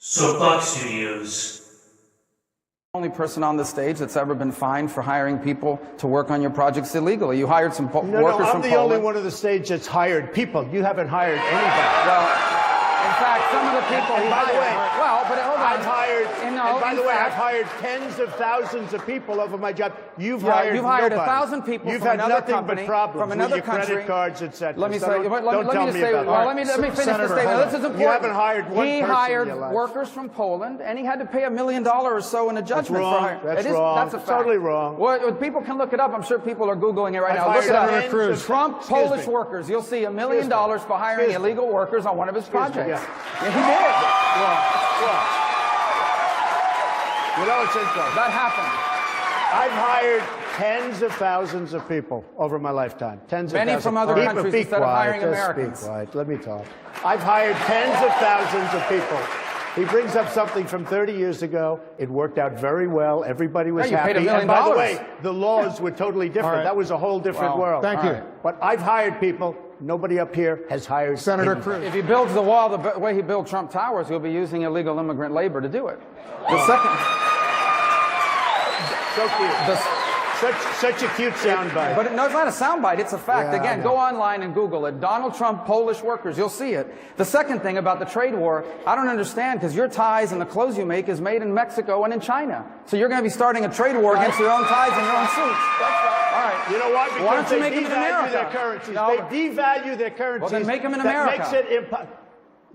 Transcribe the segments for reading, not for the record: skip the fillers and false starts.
Soapbox Studios. Only person on the stage that's ever been fined for hiring people to work on your projects illegally. You hired some workers from Poland. I'm the only one on the stage that's hired people. You haven't hired anybody. Well, in fact, some of the people he hired. Well, but hold on. I've hired. And by the way, I've hired tens of thousands of people over my job. You've hired 1,000 people You've from had another nothing company, but problems from another with your country. credit cards, etc. Let me say. Let me finish the statement. This is important. You haven't hired one person He in hired your life. workers from Poland, and he had to pay $1 million or so in a judgment. That's wrong. That's wrong. That's a fact. Totally wrong. Well, people can look it up. I'm sure people are Googling it right now. Look it up. Trump Polish workers. You'll see $1 million for hiring illegal workers on one of his projects. Yeah, he did. Wrong. You know, it's interesting. That happened. I've hired tens of thousands of people over my lifetime. Many from other countries instead of hiring Americans. Be quiet. Let me talk. I've hired tens of thousands of people. He brings up something from 30 years ago. It worked out very well. Everybody was happy. Paid $1 million. And by the way, the laws were totally different. Right. That was a whole different world. Thank you. But I've hired people. Nobody up here has hired Senator Cruz. If he builds the wall the way he built Trump Towers, he'll be using illegal immigrant labor to do it. The second. So cute. Such a cute soundbite. But no, it's not a soundbite. It's a fact. Again, go online and Google it. Donald Trump, Polish workers. You'll see it. The second thing about the trade war, I don't understand, because your ties and the clothes you make is made in Mexico and in China. So you're going to be starting a trade war against your own ties and your own suits. All right. You know what? Because why don't you make them in America? Their currencies. No. They devalue their currencies. Well, then make them in America. That makes it impossible.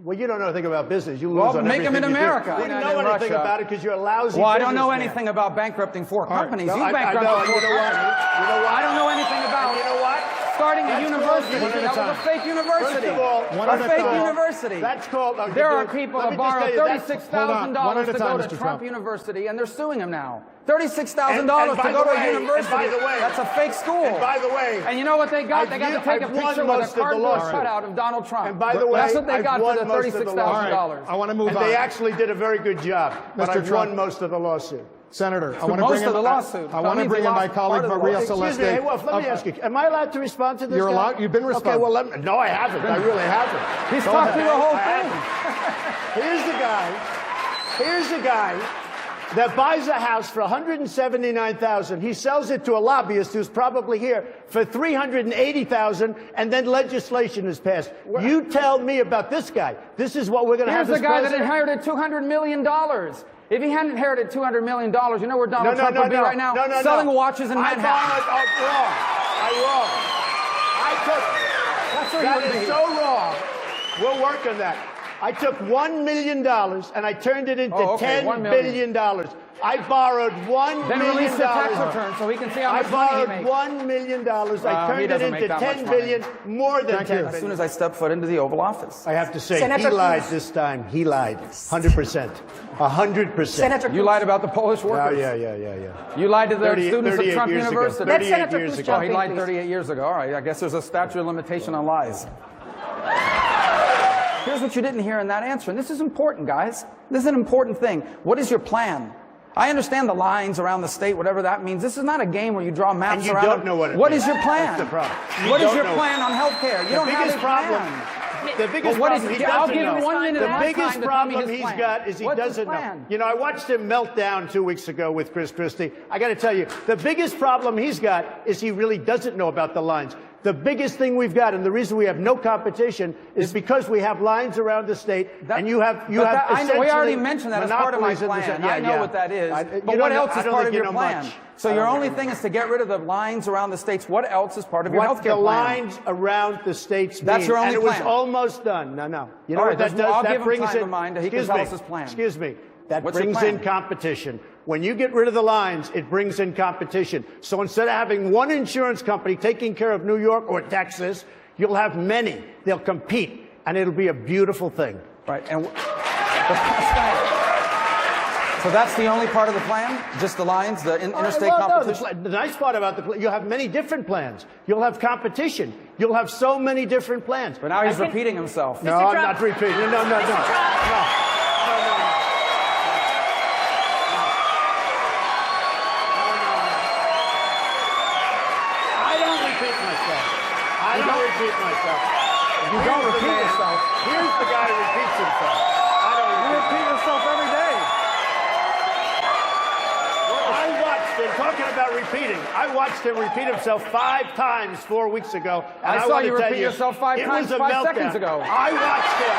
Well, you don't know anything about business. You lose on make them in America. You don't know anything about it because you're a lousy Well, I don't know businessman. anything about bankrupting four companies. No, You bankrupted four companies. You know what? I don't know anything about. You know what? Starting a university. That was a fake university. First of all, a fake university. That's called. There are people that borrowed $36,000 to go to Trump Trump. University, and they're suing him now. $36,000 to go to a university. By the way, that's a fake school. And by the way, and you know what they got? They got to take a picture with a cardboard cutout of Donald Trump. And by the way, that's what they got for the $36,000. I want to move on. And they actually did a very good job. But I've won most of the lawsuit. Senator, I want to bring in the lawsuit. I want to bring in my colleague Maria Celeste. Excuse me, Wolf, let me ask you, am I allowed to respond to this? You're allowed. You've been responding. Okay, well, no, I haven't. I really haven't. He's talked through the whole thing. Here's the guy that buys a house for $179,000. He sells it to a lobbyist who's probably here for $380,000, and then legislation is passed. You tell me about this guy. This is what we're going to have. Here's the guy that inherited $200 million. If he hadn't inherited $200 million, you know where Donald Trump would be right now? Selling watches in Manhattan. Wrong. That's where that is so wrong. We'll work on that. I took $1 million and I turned it into $10 billion. I borrowed $1 million. Then release the tax return so we can see how much money he makes. I borrowed $1 million. I turned it into $10 billion, more than $10 billion. As soon as I step foot into the Oval Office. I have to say, he lied this time. He lied. 100%. 100%. You lied about the Polish workers. Yeah. You lied to the students of Trump University. Let Senator Cruz jump in, he lied 38 years ago. All right, I guess there's a statute of limitation on lies. Here's what you didn't hear in that answer, and this is important, guys. This is an important thing. What is your plan? I understand the lines around the state, whatever that means. This is not a game where you draw maps around. You don't know what it means. What is your plan? That's the problem. What is your plan on health care? You don't have a plan. The biggest problem he doesn't know. I'll give him 1 minute. The biggest problem he's got is he doesn't know. You know, I watched him melt down 2 weeks ago with Chris Christie. I got to tell you, the biggest problem he's got is he really doesn't know about the lines. The biggest thing we've got, and the reason we have no competition, is because we have lines around the state, and you have essentially we already mentioned that as part of my plan. I know what that is. But what else is part of your plan? So your only thing is to get rid of the lines around the states. What else is part of your health care plan? What the lines around the states mean. That's your only plan. And it was almost done. No. You know what that does? I'll that give brings him time in, of mind. He can tell us his plan. Excuse me. That brings in competition. When you get rid of the lines, it brings in competition. So instead of having one insurance company taking care of New York or Texas, you'll have many. They'll compete, and it'll be a beautiful thing. Right. And so that's the only part of the plan? Just the lines, the interstate competition? No, the nice part about the plan, you'll have many different plans. You'll have competition. You'll have so many different plans. But now he's repeating himself. No, I'm not repeating. No. I don't repeat myself. You don't repeat yourself. Here's the guy who repeats himself. You repeat yourself talking about repeating. I watched him repeat himself 5 times 4 weeks ago. And I saw you repeat yourself 5 times 5 seconds ago. I watched him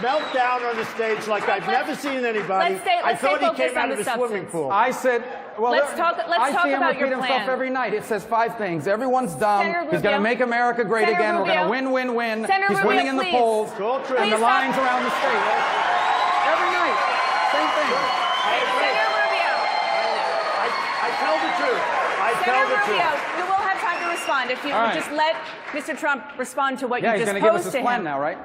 melt down on the stage like I've never seen anybody. I thought he came out of the swimming pool. I said, well, let's talk about your plan. I see him repeat himself every night. It says 5 things. Everyone's dumb. He's going to make America great again. We're going to win, win, win. He's winning in the polls. And the lines around the state. Every night. Same thing. Senator Rubio. I tell the truth. Senator Rubio, you will have time to respond if you would just let Mr. Trump respond to what you just posed to him. He's going to give us his plan now, right?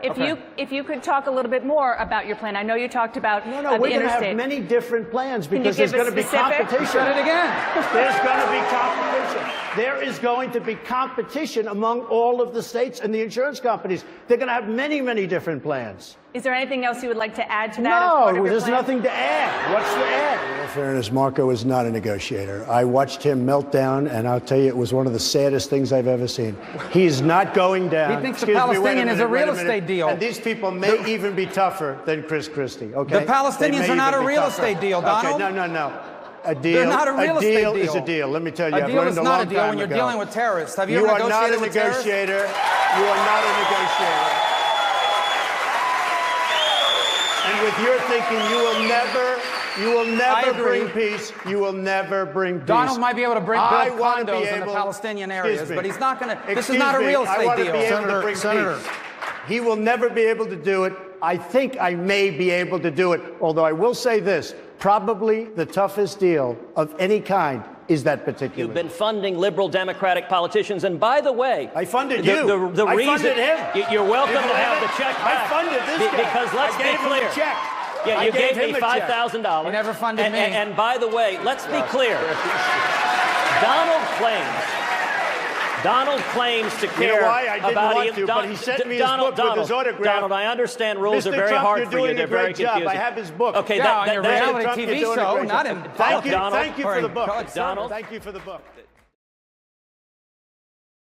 If you could talk a little bit more about your plan. I know you talked about the interstate. We're going to have many different plans because there's going to be competition. Said it again. There's going to be competition. There is going to be competition among all of the states and the insurance companies. They're going to have many, many different plans. Is there anything else you would like to add to that? No, there's nothing to add. What's to add? In all fairness, Marco is not a negotiator. I watched him melt down, and I'll tell you, it was one of the saddest things I've ever seen. He's not going down. He thinks the Palestinian is a real estate deal. And these people may even be tougher than Chris Christie, okay? The Palestinians are not a real estate deal, Donald. Okay, no. A deal, They're not a real estate deal. Is a deal. Let me tell you, a deal is not a deal when you're dealing with terrorists. Have you ever negotiated with terrorists? You are not a negotiator. You are not a negotiator. And with your thinking, you will never bring peace. You will never bring peace. Donald might be able to build condos in the Palestinian areas, but he's not going to. This is not a real estate deal. Senator, he will never be able to do it. I think I may be able to do it, although I will say this. Probably the toughest deal of any kind is that particular. You've been funding liberal Democratic politicians, and by the way, I funded you. I funded him. You're welcome to have the check back. I funded this guy. Because let's be clear. Him a check. Yeah, you gave me $5,000. You never funded me. And by the way, let's be clear. Donald claims to care you know why? I didn't about want to, but he sent me his book with his autograph. Donald, I understand rules are very Trump, hard for you. They're very confusing. I have his book. Okay, on your reality TV show, not in Thank you for the book. Donald. Thank you for the book.